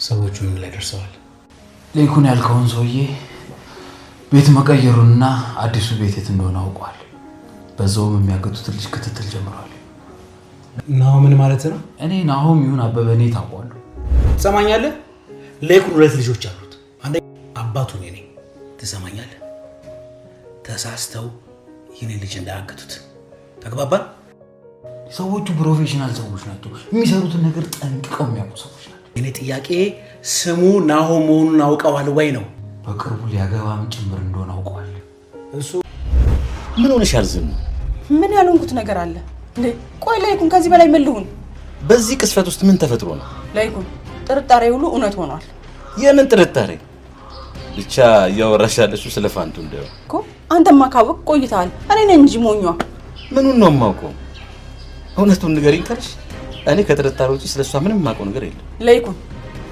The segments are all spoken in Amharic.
ሰዎቹ ምን ላይ ደርሰዋል? ለይኩን ያልከውን ሰውዬ ቤት መቀየሩና አዲሱ ቤት የት እንደሆነ አውቋል። በዛውም የሚያገቱት ልጅ ክትትል ጀምሯል። ናው ምን ማለት ነው? እኔ ናሆም ይሁን አበበ እኔ ታውቃለሁ። ትሰማኛለህ? ለይኩን ሁለት ልጆች አሉት። አንደኛ አባቱ እኔ ነኝ። ትሰማኛለህ? ተሳስተው የኔ ልጅ እንዳያገቱት ተግባባን? ሰዎቹ ፕሮፌሽናል ሰዎች ናቸው። የሚሰሩትን ነገር ጠንቅቀው የሚያውቁ ሰዎች ናቸው። እኔ ጥያቄ ስሙ ናሆም መሆኑን አውቀዋል ወይ ነው? በቅርቡ ሊያገባም ጭምር እንደሆነ አውቀዋል። እሱ ምን ሆነሻል? ዝም ምን ያልሆንኩት ነገር አለ እንዴ? ቆይ ለይኩን ከዚህ በላይ ምን ልሁን? በዚህ ቅስፈት ውስጥ ምን ተፈጥሮ ነው? ለይኩን ጥርጣሬ ሁሉ እውነት ሆኗል የምን ጥርጣሬ? ብቻ ያወራሽ ያለሽው ስለ ፋንቱ እንደው እኮ አንተማ ካወቅ ቆይተሃል። እኔ ነኝ እንጂ ሞኟ። ምኑን ነው የማውቀው? እውነቱን ንገሪኝ ካልሽ እኔ ከጥርጣሬ ውጪ ስለሷ ምንም የማውቀው ነገር የለም። ለይኩን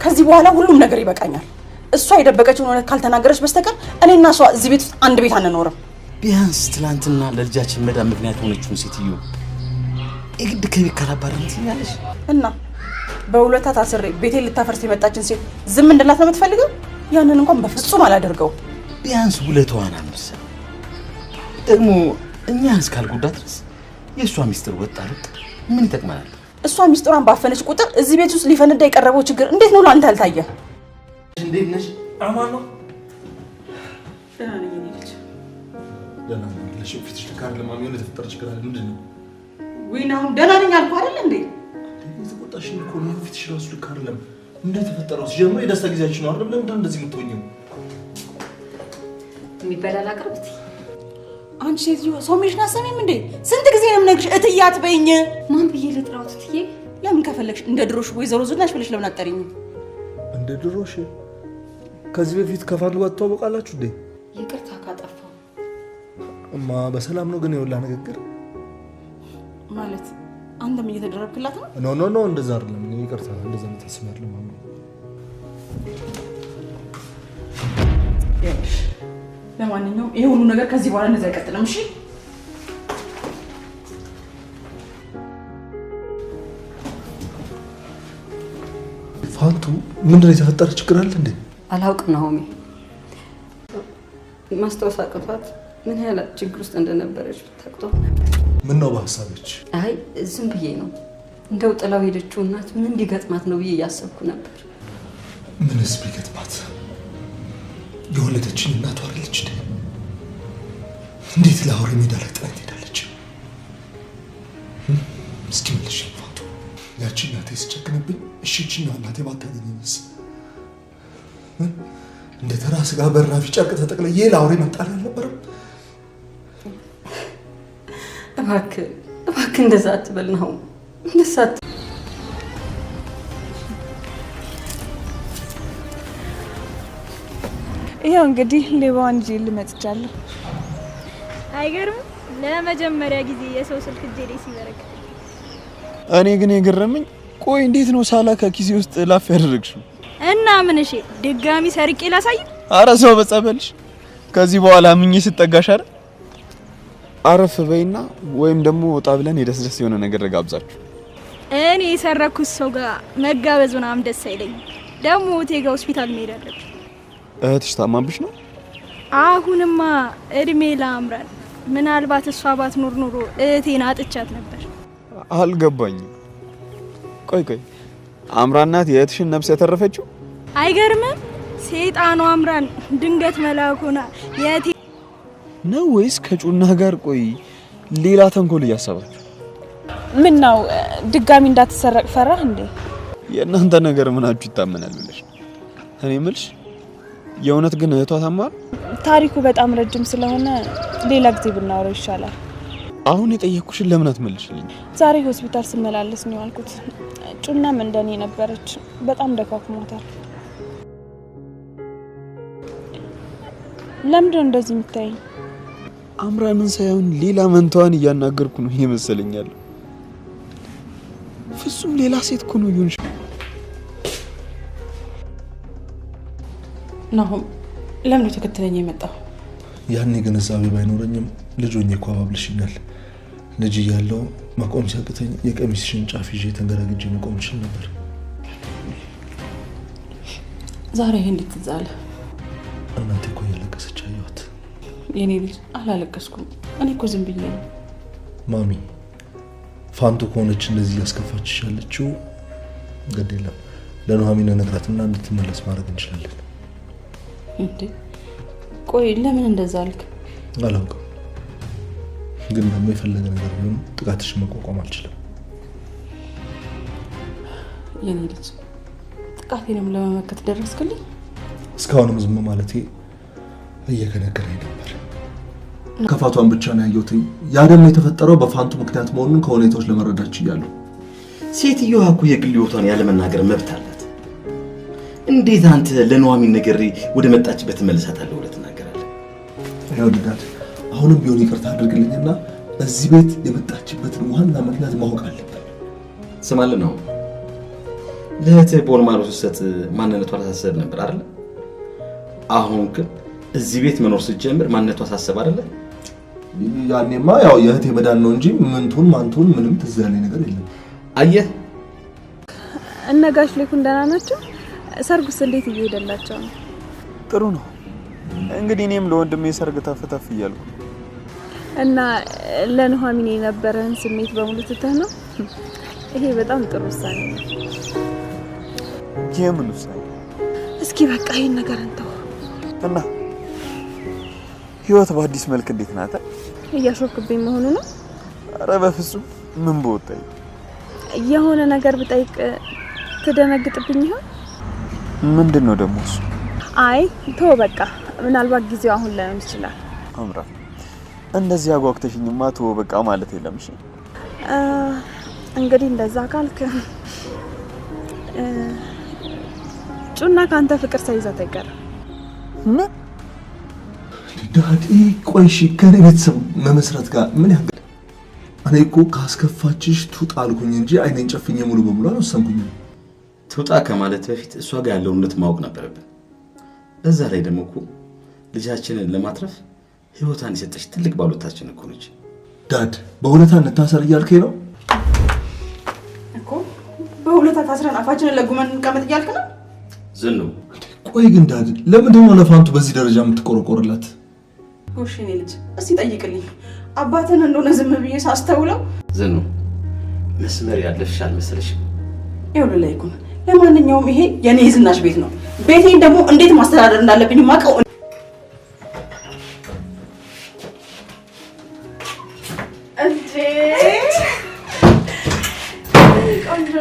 ከዚህ በኋላ ሁሉም ነገር ይበቃኛል። እሷ የደበቀችውን እውነት ካልተናገረች በስተቀር እኔና እሷ እዚህ ቤት ውስጥ አንድ ቤት አንኖርም። ቢያንስ ትናንትና ለልጃችን መዳን ምክንያት ሆነችውን ሴትዮ እግድ ከቤት ካላባረን ትኛለሽ እና በሁለታ ታስሬ ቤቴን ልታፈርስ የመጣችን ሴት ዝም እንድላት ነው የምትፈልገው? ያንን እንኳን በፍጹም አላደርገው። ቢያንስ ውለታዋን አንርሳ። ደግሞ እኛን እስካልጎዳት ድረስ የእሷ ሚስጥር ወጣ ልቅ ምን ይጠቅመናል? እሷ ሚስጥሯን ባፈነች ቁጥር እዚህ ቤት ውስጥ ሊፈነዳ የቀረበው ችግር እንዴት ነው ለአንተ ያልታየ? እንዴት ነሽ? አማን ነው? ደህና ነኝ እኔ ልጅ። ደህና ነኝ። ለሽው ፊትሽ ልካር ለማሚው ለተፈጠረ ችግር አለ ምንድን ነው? ወይና አሁን ደህና ነኝ አልኩ አይደል እንዴ? የተቆጣሽኝ እኮ ነው። ፊትሽ ራሱ ልካር ለም እንደተፈጠረው ሲጀምር የደስታ ጊዜያችን ነው አይደል? ለምን እንደዚህ የምትሆኚው? የሚበላል አቅርብት። አንቺ ሴትዮ ሶሜሽን አሰሚም እንዴ? ስንት ጊዜ ነው የምነግርሽ እትዬ አትበይኝ። ማን ብዬ ልጥራው እትዬ? ለምን ከፈለግሽ እንደ ድሮሽ ወይዘሮ ዝናሽ ብለሽ ለምን አትጠሪኝ? እንደ ድሮሽ? ከዚህ በፊት ከፋንቱ ጋር ትተዋወቃላችሁ እንዴ? ይቅርታ ካጠፋው እማ በሰላም ነው ግን የወላ ንግግር ማለት አንተም እየተደረብክላት ነው? ኖ እንደዛ አይደለም። እኔ ይቅርታ እንደዛ ተስማርለ ማማ ለማንኛውም ይሄ ሁሉ ነገር ከዚህ በኋላ እንደዛ አይቀጥልም። እሺ ፋንቱ ምንድነው የተፈጠረ ችግር አለ እንዴ? አላውቅም ናሆሚ። ማስታወስ አቅቷት ምን ያህል ችግር ውስጥ እንደነበረች ታውቆ ነበር። ምን ነው በሐሳብሽ? አይ ዝም ብዬ ነው እንደው ጥላው ሄደችው እናት ምን ሊገጥማት ነው ብዬ እያሰብኩ ነበር። ምንስ ቢገጥማት? የወለደችን እናቷ አይደለች እንዴ? እንዴት ለአውሬ ሜዳ ላይ ጥላት ሄዳለች? እስኪ መልሽ ፋንቱ። ያቺ እናቴ ስጨክንብኝ እሺችኛ እናቴ ባታገኘኝስ? እንደ ተራ ስጋ በራፊ ጨርቅ ተጠቅልዬ ለአውሬ መጣል አልነበረም? እባክህ እንደዛ አትበል ነው። እንደዛ ይሄው እንግዲህ ሌባዋን ይዤ ልመጥቻለሁ። አይገርም? ለመጀመሪያ ጊዜ የሰው ስልክ እጄ ላይ ሲበረክ። እኔ ግን የገረመኝ ቆይ እንዴት ነው ሳላ ከኪሴ ውስጥ ላፍ ያደረግሽው? እና ምን እሺ ድጋሚ ሰርቄ ላሳይ? አረ ሰው በጸበልሽ። ከዚህ በኋላ ምኜ ስጠጋሽ አይደል? አረፍ በይና ወይም ደግሞ ወጣ ብለን የደስደስ የሆነ ነገር ለጋብዛችሁ። እኔ የሰረኩት ሰው ጋር መጋበዝ ምናምን ደስ አይለኝም። ደግሞ ቴጋ ሆስፒታል መሄድ አለብኝ። እህትሽ ታማብሽ ነው? አሁንማ እድሜ ለአምራን። ምናልባት እሷ ባትኖር ኖሮ እህቴን አጥቻት ነበር። አልገባኝም። ቆይ አምራን ናት የእህትሽን ነፍስ ያተረፈችው? አይገርምም? ሰይጣኑ አምራን ድንገት መልአኩና የእህቴ ነው ወይስ ከጩና ጋር ቆይ ሌላ ተንኮል እያሰባችሁ? ምን ነው ድጋሚ እንዳትሰረቅ ፈራህ እንዴ? የእናንተ ነገር ምናችሁ ይታመናል ብለሽ? እኔ የምልሽ የእውነት ግን እህቷ ታማል? ታሪኩ በጣም ረጅም ስለሆነ ሌላ ጊዜ ብናወራው ይሻላል። አሁን የጠየቅኩሽን ለምን አትመልሽልኝ? ዛሬ ሆስፒታል ስመላለስ ነው ያልኩት። ጩናም እንደኔ ነበረች። በጣም ደካክሞታል። ለምንድን እንደዚህ የምታይኝ? አምራንን ሳይሆን ሌላ መንቷን እያናገርኩ ነው ይመስለኛል። ፍጹም ሌላ ሴት እኮ ነው ይሁንሽ። ናሆም ለምን ተከትለኝ የመጣው? ያኔ ግንዛቤ ባይኖረኝም ልጅ ሆኜ እኮ አባብልሽኛል። ልጅ እያለሁ መቆም ሲያቅተኝ የቀሚስሽን ጫፍ ይዤ ተንገራግጄ መቆም እችል ነበር። ዛሬ እንዴት ትዛለ? እናቴ እኮ እያለቀሰች አየኋት። የኔ ልጅ አላለቀስኩም። እኔ እኮ ዝም ብዬ ነው። ማሚ ፋንቱ ከሆነች እንደዚህ ያስከፋችሽ ያለችው ግድ የለም ለኑሐሚን ነግራትና እንድትመለስ ማድረግ እንችላለን። እንዴ ቆይ ለምን እንደዛ አልክ? አላውቅም፣ ግን ደግሞ የፈለገ ነገር ቢሆን ጥቃትሽ መቋቋም አልችልም። የኔ ልጅ ጥቃቴንም ለመመከት ደረስክልኝ? እስካሁንም ዝም ማለቴ እየከነከረኝ ነበር። ከፋቷን ብቻ ነው ያየሁት። ያ ደግሞ የተፈጠረው በፋንቱ ምክንያት መሆኑን ከሁኔታዎች ለመረዳት ችያለሁ። ሴትዮዋ እኮ የግል ህይወቷን ያለ መናገር መብት አላት። እንዴት አንተ ለኑሐሚን ነገሬ ወደ መጣችበት መልሳታለሁ ብለህ ትናገራለህ? አይወድዳት አሁንም ቢሆን ይቅርታ አድርግልኝና እዚህ ቤት የመጣችበትን ዋና ምክንያት ማወቅ አለብን። ስማልን ነው ለእህትህ ቦርማሉ ስትሰጥ ማንነቷ አላሳሰብ ነበር አይደል? አሁን ግን እዚህ ቤት መኖር ስትጀምር ማንነቷ አሳሰብ አይደል? ያኔማ ያው የእህቴ መዳን ነው እንጂ ምንቱን ማንቱን ምንም ትዝ ያለኝ ነገር የለም። አየህ እነጋሽ ለኩን ደህና ናቸው? ሰርጉስ እንዴት እየሄደላቸው ነው? ጥሩ ነው። እንግዲህ እኔም ለወንድሜ ሰርግ ተፈተፍ እያልኩ እና ለኑሐሚን የነበረን ስሜት በሙሉ ትተህ ነው? ይሄ በጣም ጥሩ ውሳኔ ነው። የምን ውሳኔ? እስኪ በቃ ይሄን ነገር እንተው እና ህይወት በአዲስ መልክ እንዴት ናት? እያሾክብኝ መሆኑ ነው? ኧረ በፍጹም ምን በወጣኝ። የሆነ ነገር ብጠይቅ ትደነግጥብኝ ይሆን? ምንድነው ደግሞ እሱ? አይ ተው በቃ ምናልባት ጊዜው አሁን ላይሆን ይችላል። አምራ እንደዚህ አጓግተሽኝማ ተው በቃ ማለት የለም። እሺ እንግዲህ እንደዛ ካልክ ጩና ካንተ ፍቅር ሳይዛት አይቀርም። ምን ዳዲ ቆይሽ ከኔ ቤተሰብ መመስረት ጋር ምን ያህል እኔ እኮ ካስከፋችሽ ትውጣ አልኩኝ እንጂ አይኔን ጨፍኜ ሙሉ በሙሉ አልወሰንኩኝ። ትውጣ ከማለት በፊት እሷ ጋር ያለውን እውነት ማወቅ ነበረብን። በዛ ላይ ደግሞ እኮ ልጃችንን ለማትረፍ ህይወቷን የሰጠች ትልቅ ባሎታችን እኮ ነች። ዳድ በሁለታ እንታሰር እያልከኝ ነው እኮ? በሁለታ ታስረን አፋችንን ለጉመን እንቀመጥ እያልክ ነው? ዝኑ ቆይ ግን ዳድ ለምንድን ነው ለፋንቱ በዚህ ደረጃ የምትቆረቆርላት? ጎሽ የኔ ልጅ እስቲ ጠይቅልኝ። አባትን እንደሆነ ዝም ብዬ ሳስተውለው ዝኑ መስመር ያለፍሽ አልመሰለሽም? ይኸውልህ ላይኩን ለማንኛውም ይሄ የኔ ዝናሽ ቤት ነው። ቤቴን ደግሞ እንዴት ማስተዳደር እንዳለብኝ ማቀው እንዴ ቆንጆ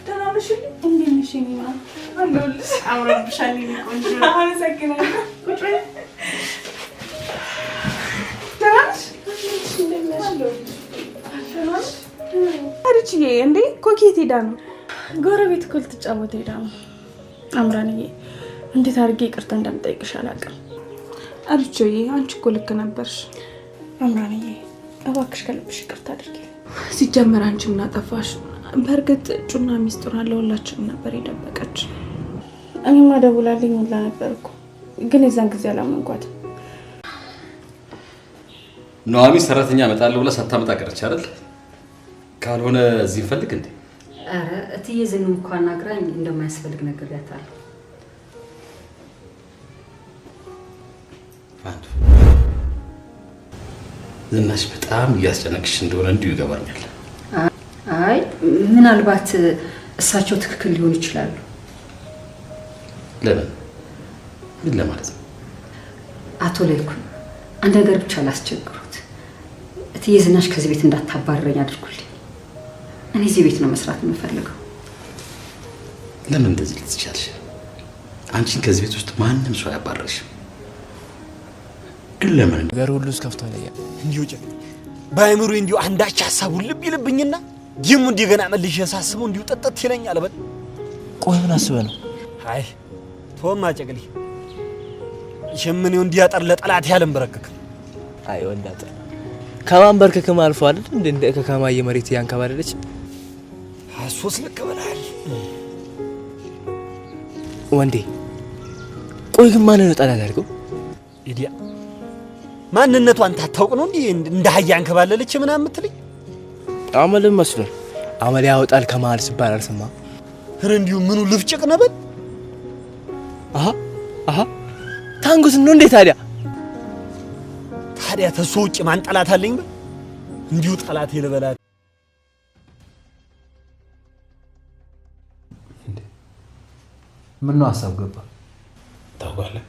ተናንሽ እንዴ ነሽ ኒማ አለሁልሽ። አምሮብሻል ቆንጆ። አመሰግናለሁ። ቁጭ በይ ተናንሽ አሪችዬ እንዴ ኮኬት ሄዳ ነው? ጎረቤት እኮ ልትጫወት ሄዳ ነው። አምራንዬ እንዴት አድርጌ ይቅርታ እንደምጠይቅሽ አላውቅም። አሪችዬ አንቺ እኮ ልክ ነበርሽ። አምራንዬ እባክሽ ከልብሽ ይቅርታ አድርጊ። ሲጀመር አንቺ ምን አጠፋሽ? በእርግጥ ጩና ሚስጥሯን ለሁላችንም ነበር የደበቀች። እኔማ ደውላልኝ ሁላ ነበር እኮ ግን የዛን ጊዜ አላመንኳትም። ኑሐሚን ሰራተኛ አመጣለሁ ብላ ሳታመጣ ቀረች አይደል? ካልሆነ እዚህ ፈልግ እንዴ? አረ እትዬ ዝኑ እንኳን አግራኝ እንደማያስፈልግ ነግሬያታለሁ። ፋንቱ ዝናሽ በጣም እያስጨነቅሽ እንደሆነ እንዲሁ ይገባኛል። አይ ምናልባት እሳቸው ትክክል ሊሆን ይችላሉ። ለምን? ምን ለማለት ነው? አቶ ለይኩን አንድ ነገር ብቻ ላስቸግሩት። እትዬ ዝናሽ ከዚህ ቤት እንዳታባረረኝ አድርጉልኝ። እኔ እዚህ ቤት ነው መስራት የምፈልገው። ለምን እንደዚህ ልትቻልሽ? አንቺን ከዚህ ቤት ውስጥ ማንም ሰው አያባረርሽም። ግን ለምን ነገር ሁሉ እስከፍቶ ላይ እንዲሁ ጨ ባይምሩ እንዲሁ አንዳች ሐሳቡ ልብ ይልብኝና ጅም እንደገና መልሽ ያሳስበው እንዲሁ ጠጠት ይለኛል። በል ቆይ ምን አስበህ ነው? አይ ቶማ ጨቅሊ ሸምኔው እንዲያጠር ለጠላት ያለም በረከክ። አይ ወንዳጠ ከማን በርከከም አልፎ አይደል እንደ ከከማየ መሬት ያንከባለለች አሶስ ልቀበላል ወንዴ። ቆይ ግን ማን ነው ጠላት ያልከው? ኢዲያ ማንነቷን ታታውቅ ነው እንደ ሀያ አንከባለለች ምናምን የምትልኝ? አመልም መስሎኝ አመል ያወጣል ከማል ሲባል አልሰማ። እንዲሁ ምኑ ልፍጭቅ ነበር? አሃ ታንጉስ ነው እንዴ ታዲያ ተሱ ውጭ ማን ጠላት አለኝ? እንዲሁ ጠላት ይልበላት። ምን ነው ሐሳብ ገባ? ታውቃለህ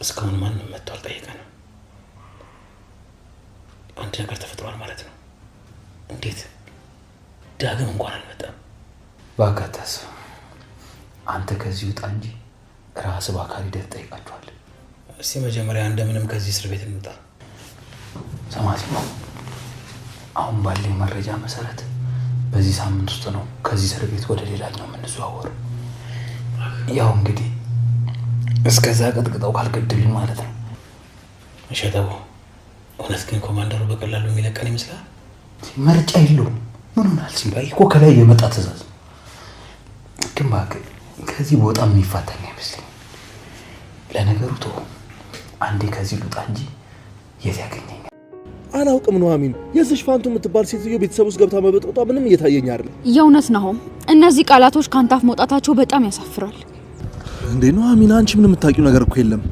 እስካሁን ማንም መጥቶ አልጠየቀንም። አንድ ነገር ተፈጥሯል ማለት ነው። እንዴት ዳግም እንኳን አልመጣም? ባካታስ አንተ ከዚህ ውጣ እንጂ ራስህ በአካል ሂደህ ትጠይቃቸዋለህ። እስቲ መጀመሪያ እንደምንም ከዚህ እስር ቤት እንውጣ። ሰማሲ አሁን ባለኝ መረጃ መሰረት በዚህ ሳምንት ውስጥ ነው ከዚህ እስር ቤት ወደ ሌላኛው የምንዘዋወረው። ያው እንግዲህ እስከዛ ቀጥቅጠው ካልገደሉኝ ማለት ነው። እሸተው እውነት ግን ኮማንደሩ በቀላሉ የሚለቀን ይመስላል? ምርጫ የለውም። ምን ሆናል ሲባል እኮ ከላይ የመጣ ትእዛዝ ነው። ግን እባክህ ከዚህ በጣም የሚፋታኝ አይመስለኝም። ለነገሩ ተው አንዴ ከዚህ ልውጣ እንጂ የት ያገኘኛል? አላውቅም ኑሐሚን፣ የዚህ ፋንቱ የምትባል ሴትዮ ቤተሰብ ውስጥ ገብታ መበጥበጧ ምንም እየታየኝ አይደለም። የእውነት ነው። እነዚህ ቃላቶች ካንተ አፍ መውጣታቸው በጣም ያሳፍራል። እንዴ ኑሐሚን፣ አንቺ ምንም የምታውቂው ነገር እኮ የለም።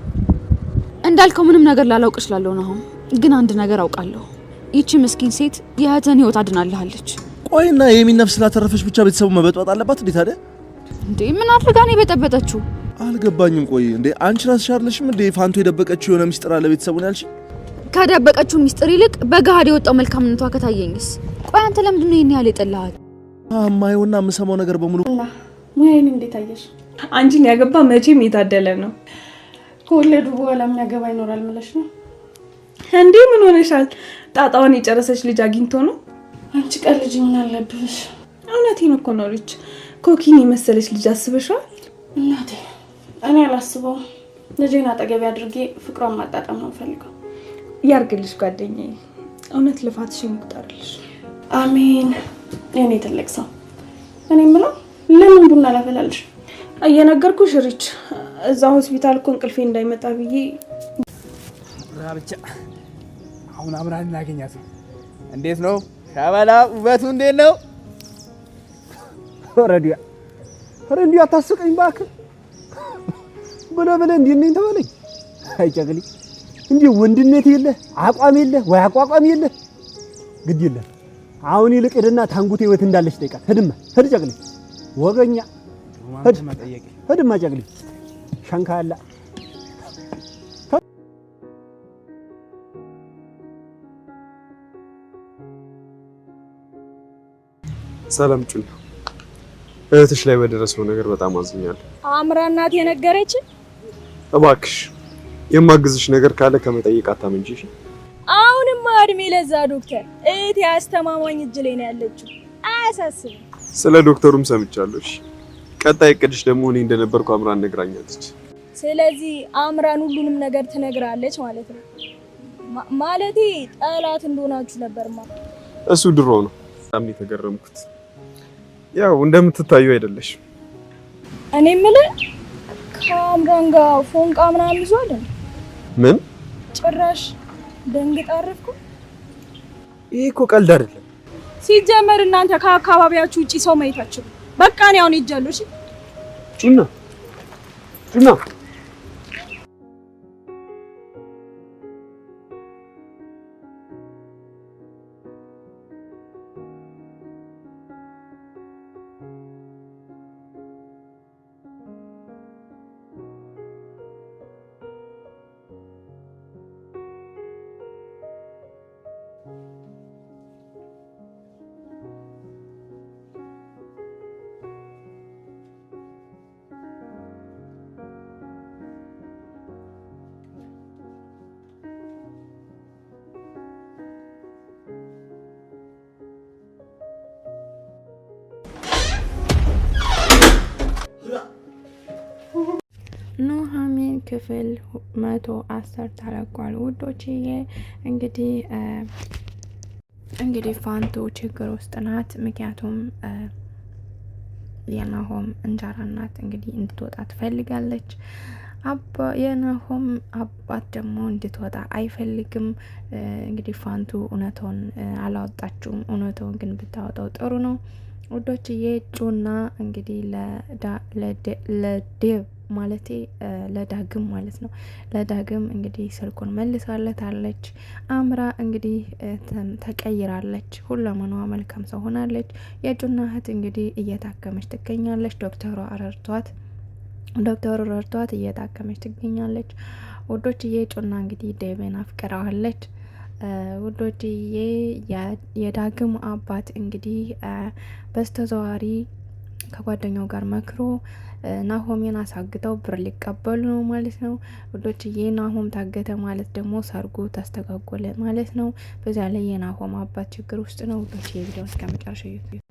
እንዳልከው ምንም ነገር ላላውቅ እችላለሁ ነው። ግን አንድ ነገር አውቃለሁ። ይቺ ምስኪን ሴት የእህትህን ህይወት አድናልሃለች። ቆይና የሚን ነፍስ ስላተረፈች ብቻ ቤተሰቡ መበጥበጥ አለባት እንዴ ታዲያ? እንዴ ምን አድርጋ ነው የበጠበጠችው? አልገባኝም። ቆይ እንዴ አንቺ ራስሽ አይደለሽም እንዴ ፋንቱ የደበቀችው የሆነ ሚስጥር አለ ቤተሰቡን ያልሽ? ከደበቀችው ሚስጥር ይልቅ በገሃድ የወጣው መልካምነቷ ከታየኝስ? ቆይ አንተ ለምንድን ነው ይሄን ያህል የጠላሃት? ማየውና የምሰማው ነገር በሙሉ ሙያዬን እንዴት አየሽ? አንቺን ያገባ መቼም የታደለ ነው። ከወለዱ በኋላ የሚያገባ ይኖራል ብለሽ ነው እንዴ? ምን ሆነሻል? ጣጣውን የጨረሰች ልጅ አግኝቶ ነው? አንቺ ቀን ልጅ ምን አለብሽ? እውነቴን እኮ ነው። ልጅ ኮኪን የመሰለች ልጅ አስበሻል? እናቴ እኔ አላስበውም። ልጄን አጠገቤ አድርጌ ፍቅሯን ማጣጣም ነው ፈልገው። ያርግልሽ ጓደኛዬ፣ እውነት ልፋትሽን ይቁጠርልሽ። አሜን። የኔ ትልቅ ሰው። እኔ የምለው ለምን ቡና ላፈላልሽ? እየነገርኩሽ ሪች፣ እዛ ሆስፒታል እኮ እንቅልፌ እንዳይመጣ ብዬ ብቻ አሁን አምራን እናገኛት። እንዴት ነው ሻባላ? ውበቱ እንዴት ነው? ረዲያ አታስቀኝ እባክህ። በለበለ እንዴ ነኝ ተበለኝ። አይጨግሊ እንዴ ወንድነት የለ አቋም የለ ወይ አቋቋም የለ። ግድ የለ አሁን ይልቅ ሄድና ታንጉቴ ወት እንዳለች ጠይቃት። ሄድ ጨግሊ ወገኛ ሄድማ ጨግሊ ሸንካላ ሰላም ጩና፣ እህትሽ ላይ በደረሰው ነገር በጣም አዝኛለሁ። አምራ እናት የነገረች። እባክሽ የማግዝሽ ነገር ካለ ከመጠየቅ አታመንጂ። አሁንማ እድሜ ለዛ ዶክተር፣ እህቴ አስተማማኝ እጅ ላይ ነው ያለችው። አያሳስብም። ስለ ዶክተሩም ሰምቻለሁ። እሺ ቀጣይ እቅድሽ ደግሞ እኔ እንደነበርኩ አምራን ነግራኛለች። ስለዚህ አምራን ሁሉንም ነገር ትነግራለች ማለት ነው። ማለቴ ጠላት እንደሆናችሁ ነበርማ። እሱ ድሮ ነው። በጣም የተገረምኩት ያው እንደምትታዩ አይደለሽ። እኔ የምልህ ከአምራን ጋር ፎንቃ ምናምን ይዟል። ምን ጭራሽ ደንግጥ አረፍኩ። ይሄ እኮ ቀልድ አይደለም። ሲጀመር እናንተ ከአካባቢያችሁ ውጪ ሰው ማየታችሁ በቃ ነው። አሁን ይጃለሁ። እሺ ጩና ኑሐሚን ክፍል 110 ተለቋል። ውዶችዬ እንግዲህ ፋንቱ ችግር ውስጥ ናት። ምክንያቱም የናሆም እንጀራ እናት እንግዲህ እንድትወጣ ትፈልጋለች። የናሆም አባት ደግሞ እንድትወጣ አይፈልግም። እንግዲህ ፋንቱ እውነታውን አላወጣችውም። እውነታውን ግን ብታወጣው ጥሩ ነው። ውዶችዬ ጩና እንግዲህ ለዴቭ ማለቴ ለዳግም ማለት ነው። ለዳግም እንግዲህ ስልኩን መልሳለታለች። አምራ እንግዲህ ተቀይራለች። ሁለመናዋ መልካም ሰው ሆናለች። የጩና እህት እንግዲህ እየታከመች ትገኛለች። ዶክተሩ ረድቷት እየታከመች ትገኛለች። ውዶችዬ ጩና እንግዲህ ዴቭን አፍቅረዋለች። ውዶችዬ የዳግም አባት እንግዲህ በስተዘዋሪ ከጓደኛው ጋር መክሮ ናሆሜን አሳግተው ብር ሊቀበሉ ነው ማለት ነው። ውዶችዬ ናሆም ታገተ ማለት ደግሞ ሰርጉ ተስተጓጎለ ማለት ነው። በዛ ላይ የናሆም አባት ችግር ውስጥ ነው። ውዶችዬ ቪዲዮ እስከ መጨረሻ ይዩት።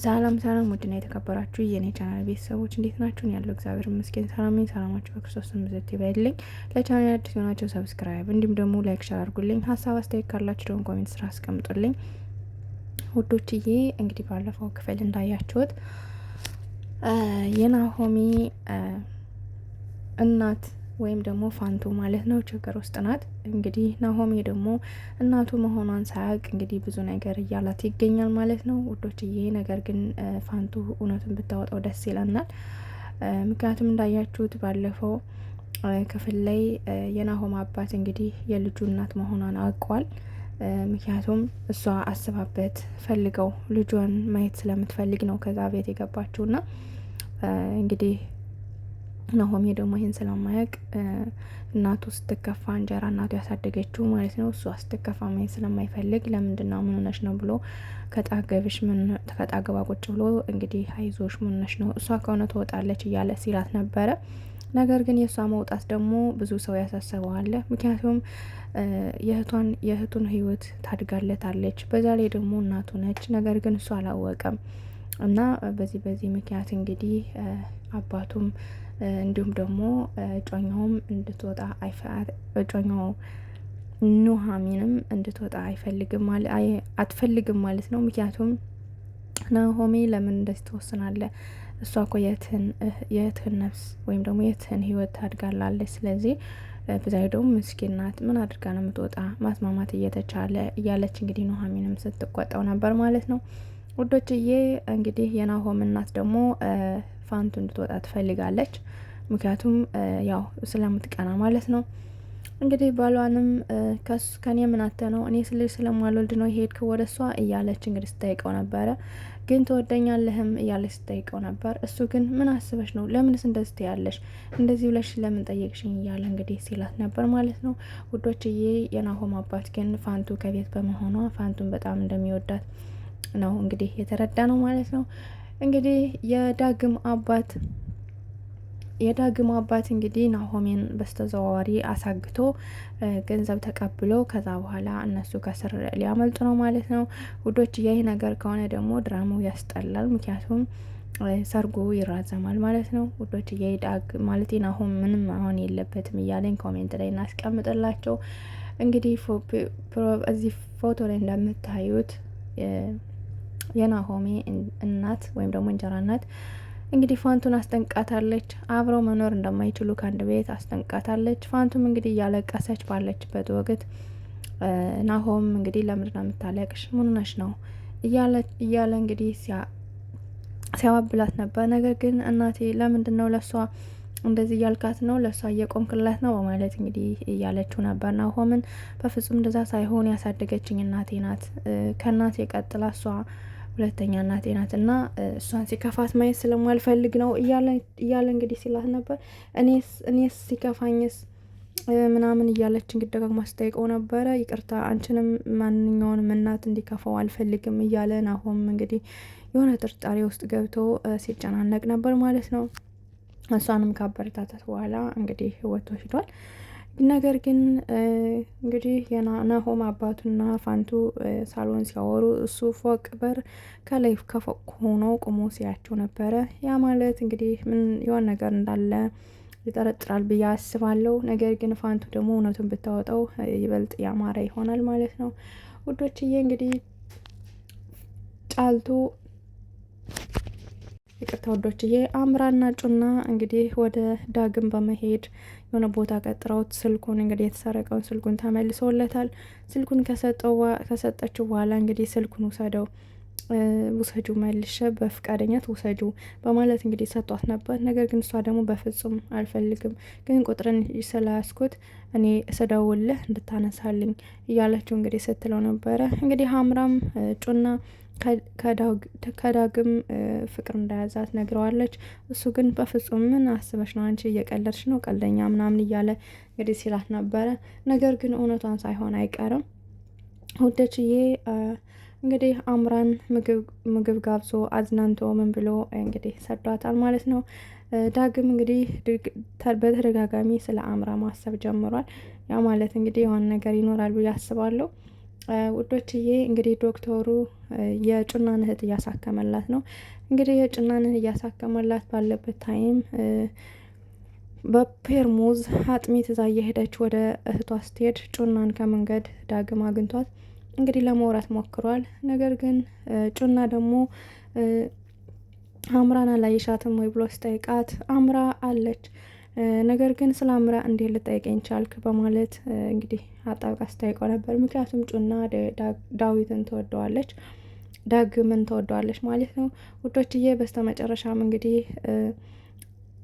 ሰላም ውድና የተከበራችሁ የኔ ቻናል ቤተሰቦች እንዴት ናችሁ? ያለው እግዚአብሔር ይመስገን ሰላም ነኝ። ሰላማችሁ በክርስቶስ ምዘት ይበልልኝ። ለቻናል አዲስ ሆናችሁ ሰብስክራይብ እንዲሁም ደግሞ ላይክ ሼር አድርጉልኝ። ሀሳብ አስተያየት ካላችሁ ደግሞ ኮሜንት ስራ አስቀምጡልኝ። ውዶችዬ እንግዲህ ባለፈው ክፍል እንዳያችሁት የናሆሚ እናት ወይም ደግሞ ፋንቱ ማለት ነው ችግር ውስጥ ናት። እንግዲህ ናሆሚ ደግሞ እናቱ መሆኗን ሳያውቅ እንግዲህ ብዙ ነገር እያላት ይገኛል ማለት ነው ውዶችዬ። ነገር ግን ፋንቱ እውነቱን ብታወጣው ደስ ይለናል። ምክንያቱም እንዳያችሁት ባለፈው ክፍል ላይ የናሆም አባት እንግዲህ የልጁ እናት መሆኗን አውቋል። ምክንያቱም እሷ አስባበት ፈልገው ልጇን ማየት ስለምትፈልግ ነው ከዛ ቤት የገባችውና እንግዲህ ናሆሚ ደግሞ ይህን ስለማያውቅ እናቱ ስትከፋ እንጀራ እናቱ ያሳደገችው ማለት ነው እሷ ስትከፋ ማየት ስለማይፈልግ ለምንድነው ምን ሆነሽ ነው ብሎ ከጣገባ ቁጭ ብሎ እንግዲህ አይዞሽ ምን ሆነሽ ነው እሷ ከሆነ ትወጣለች እያለ ሲላት ነበረ። ነገር ግን የእሷ መውጣት ደግሞ ብዙ ሰው ያሳስበዋል። ምክንያቱም የእህቱን ህይወት ታድጋለታለች። በዛ ላይ ደግሞ እናቱ ነች። ነገር ግን እሱ አላወቀም እና በዚህ ምክንያት እንግዲህ አባቱም እንዲሁም ደግሞ እጮኛውም እንድትወጣ እጮኛው ኑሐሚንም እንድትወጣ አትፈልግም ማለት ነው። ምክንያቱም ናሆሜ ለምን እንደዚህ ትወስናለህ? እሷ እኮ የእህትህን ነፍስ ወይም ደግሞ የእህትህን ህይወት ታድጋላለች። ስለዚህ በዛ ደግሞ ምስኪን ናት። ምን አድርጋ ነው የምትወጣ? ማስማማት እየተቻለ እያለች እንግዲህ ኑሐሚንም ስትቆጣው ነበር ማለት ነው። ውዶችዬ እንግዲህ የናሆም እናት ደግሞ ፋንቱ እንድትወጣ ትፈልጋለች። ምክንያቱም ያው ስለምትቀና ማለት ነው። እንግዲህ ባሏንም ከኔ ምን አተ ነው እኔ ስለማልወልድ ነው የሄድከው ወደ እሷ እያለች እንግዲህ ስጠይቀው ነበረ። ግን ትወደኛለህም እያለች ስጠይቀው ነበር። እሱ ግን ምን አስበሽ ነው? ለምንስ እንደዚህ ትያለሽ? እንደዚህ ብለሽ ለምን ጠየቅሽኝ? እያለ እንግዲህ ሲላት ነበር ማለት ነው። ውዶችዬ የናሆም አባት ግን ፋንቱ ከቤት በመሆኗ ፋንቱን በጣም እንደሚወዳት ነው እንግዲህ የተረዳ ነው ማለት ነው። እንግዲህ የዳግም አባት እንግዲህ ናሆሜን በስተዘዋዋሪ አሳግቶ ገንዘብ ተቀብሎ ከዛ በኋላ እነሱ ከስር ሊያመልጡ ነው ማለት ነው። ውዶች ይህ ነገር ከሆነ ደግሞ ድራማው ያስጠላል። ምክንያቱም ሰርጉ ይራዘማል ማለት ነው። ውዶች የዳግ ማለት ናሆም ምንም መሆን የለበትም እያለኝ ኮሜንት ላይ እናስቀምጥላቸው። እንግዲህ እዚህ ፎቶ ላይ እንደምታዩት የናሆሜ እናት ወይም ደግሞ እንጀራ እናት እንግዲህ ፋንቱን አስጠንቃታለች። አብረው መኖር እንደማይችሉ ከአንድ ቤት አስጠንቃታለች። ፋንቱም እንግዲህ እያለቀሰች ባለችበት ወቅት ናሆም እንግዲህ ለምንድን ነው የምታለቅሽ? ምን ሆነሽ ነው እያለ እንግዲህ ሲያባብላት ነበር። ነገር ግን እናቴ ለምንድን ነው ለሷ እንደዚህ እያልካት ነው? ለሷ እየቆምክላት ነው በማለት እንግዲህ እያለችው ነበር ናሆምን። በፍጹም እንደዛ ሳይሆን ያሳደገችኝ እናቴ ናት። ከእናቴ ቀጥላ እሷ ሁለተኛ እናቴ ናት እና እሷን ሲከፋት ማየት ስለማልፈልግ ነው እያለ እንግዲህ ሲላት ነበር። እኔስ ሲከፋኝስ ምናምን እያለች እንግዲህ ደጋግማ ስጠይቀው ነበረ። ይቅርታ አንቺንም ማንኛውንም እናት እንዲከፋው አልፈልግም እያለ ናሆም እንግዲህ የሆነ ጥርጣሬ ውስጥ ገብቶ ሲጨናነቅ ነበር ማለት ነው። እሷንም ካበረታታት በኋላ እንግዲህ ወጥቶ ሂዷል። ነገር ግን እንግዲህ የናሆም አባቱና ፋንቱ ሳሎን ሲያወሩ እሱ ፎቅ በር ከላይ ከፎቅ ሆኖ ቆሞ ሲያቸው ነበረ። ያ ማለት እንግዲህ ምን የሆነ ነገር እንዳለ ይጠረጥራል ብዬ አስባለሁ። ነገር ግን ፋንቱ ደግሞ እውነቱን ብታወጣው ይበልጥ ያማረ ይሆናል ማለት ነው። ውዶችዬ እንግዲህ ጫልቱ ይቅርታ ውዶችዬ አምራና ጩና እንግዲህ ወደ ዳግም በመሄድ የሆነ ቦታ ቀጥረውት ስልኩን እንግዲህ የተሰረቀውን ስልኩን ተመልሶለታል። ስልኩን ከሰጠችው በኋላ እንግዲህ ስልኩን ውሰደው ውሰጁ መልሸ በፍቃደኛት ውሰጁ በማለት እንግዲህ ሰጧት ነበር። ነገር ግን እሷ ደግሞ በፍጹም አልፈልግም፣ ግን ቁጥርን ስላስኩት እኔ ስደውልህ እንድታነሳልኝ እያለችው እንግዲህ ስትለው ነበረ። እንግዲህ አምራም ጩና ከዳግም ፍቅር እንዳያዛት ነግረዋለች። እሱ ግን በፍጹም ምን አስበሽ ነው አንቺ እየቀለድሽ ነው ቀልደኛ ምናምን እያለ እንግዲህ ሲላት ነበረ። ነገር ግን እውነቷን ሳይሆን አይቀርም። ውደችዬ እንግዲህ አምራን ምግብ ጋብዞ አዝናንቶ ምን ብሎ እንግዲህ ሰዷታል ማለት ነው። ዳግም እንግዲህ በተደጋጋሚ ስለ አምራ ማሰብ ጀምሯል። ያ ማለት እንግዲህ የሆነ ነገር ይኖራል ብዬ አስባለሁ። ውዶችዬ እንግዲህ ዶክተሩ የጩናን እህት እያሳከመላት ነው። እንግዲህ የጩናን እህት እያሳከመላት ባለበት ታይም በፔርሙዝ አጥሚት እዛ እየሄደች ወደ እህቷ ስትሄድ ጩናን ከመንገድ ዳግም አግኝቷት እንግዲህ ለመውራት ሞክሯል። ነገር ግን ጩና ደግሞ አምራን አላየሻትም ወይ ብሎ ስጠይቃት አምራ አለች፣ ነገር ግን ስለ አምራ እንዴት ልጠይቀኝ ቻልክ በማለት እንግዲህ አጣብቃ ስጠይቀው ነበር። ምክንያቱም ጩና ዳዊትን ትወደዋለች፣ ዳግምን ትወደዋለች ማለት ነው ውዶችዬ። በስተመጨረሻም እንግዲህ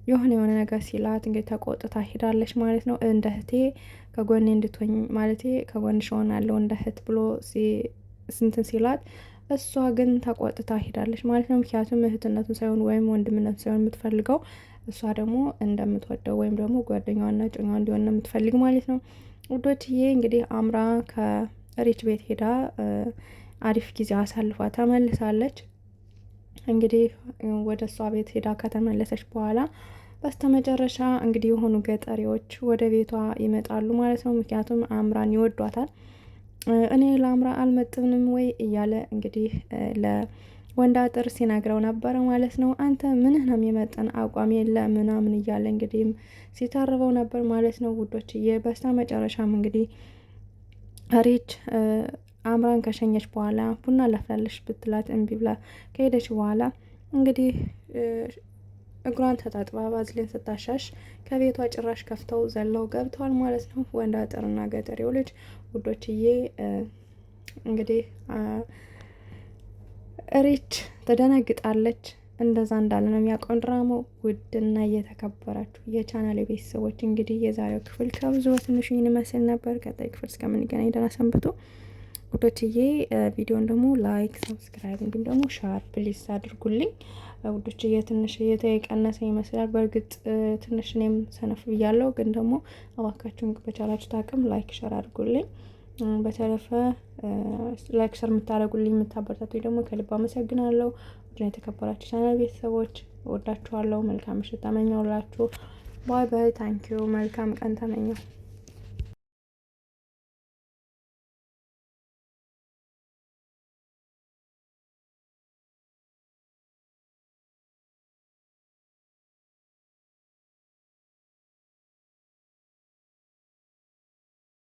የሆነ ነገር ሲላት እንግዲህ ተቆጥታ ሄዳለች ማለት ነው። እንደ እህቴ ከጎኔ እንድትሆኝ ማለቴ ከጎንሽ እሆናለሁ እንደ እህት ብሎ ስንትን ሲላት እሷ ግን ተቆጥታ ሄዳለች ማለት ነው። ምክንያቱም እህትነቱን ሳይሆን ወይም ወንድምነቱን ሳይሆን የምትፈልገው እሷ ደግሞ እንደምትወደው ወይም ደግሞ ጓደኛዋና ጭኛዋ እንዲሆን ነው የምትፈልግ ማለት ነው ውዶችዬ። እንግዲህ አምራ ከሪች ቤት ሄዳ አሪፍ ጊዜ አሳልፏ ተመልሳለች። እንግዲህ ወደ እሷ ቤት ሄዳ ከተመለሰች በኋላ በስተመጨረሻ እንግዲህ የሆኑ ገጠሪዎች ወደ ቤቷ ይመጣሉ ማለት ነው። ምክንያቱም አምራን ይወዷታል። እኔ ለአምራ አልመጥንም ወይ እያለ እንግዲህ ለወንድ አጥር ሲነግረው ነበረ ማለት ነው። አንተ ምንህ ነው የሚመጥን አቋም የለ ምናምን እያለ እንግዲህም ሲተርበው ነበር ማለት ነው ውዶችዬ። በስተመጨረሻም እንግዲህ ሪች አምራን ከሸኘች በኋላ ቡና ላፍላለሽ ብትላት እምቢ ብላ ከሄደች በኋላ እንግዲህ እግሯን ተጣጥባ ባዝሊን ስታሻሽ ከቤቷ ጭራሽ ከፍተው ዘለው ገብተዋል ማለት ነው ወንድ አጥርና ገጠሬው ልጅ ውዶችዬ። እንግዲህ ሪች ተደነግጣለች። እንደዛ እንዳለ ነው የሚያውቀው ድራማው። ውድና እየተከበራችሁ የቻናል ቤተሰቦች እንግዲህ የዛሬው ክፍል ከብዙ በትንሹ ይመስል ነበር። ቀጣይ ክፍል እስከምንገናኝ ደህና ሰንብቱ ውዶችዬ። ቪዲዮን ደግሞ ላይክ፣ ሰብስክራይብ እንዲሁም ደግሞ ሻር ፕሊስ አድርጉልኝ ውዶችዬ። ትንሽ እየተቀነሰ ይመስላል። በእርግጥ ትንሽ እኔም ሰነፍ ብያለሁ፣ ግን ደግሞ እባካችሁን በቻላችሁት አቅም ላይክ ሸር አድርጉልኝ። በተረፈ ላይክ ሸር የምታደርጉልኝ የምታበረታቱኝ ደግሞ ከልብ አመሰግናለሁ። ውድና የተከበራችሁ ቻናል ቤተሰቦች ወዳችኋለሁ። መልካም ምሽት ተመኘሁላችሁ። ባይ ባይ። ታንኪዩ። መልካም ቀን ተመኘው።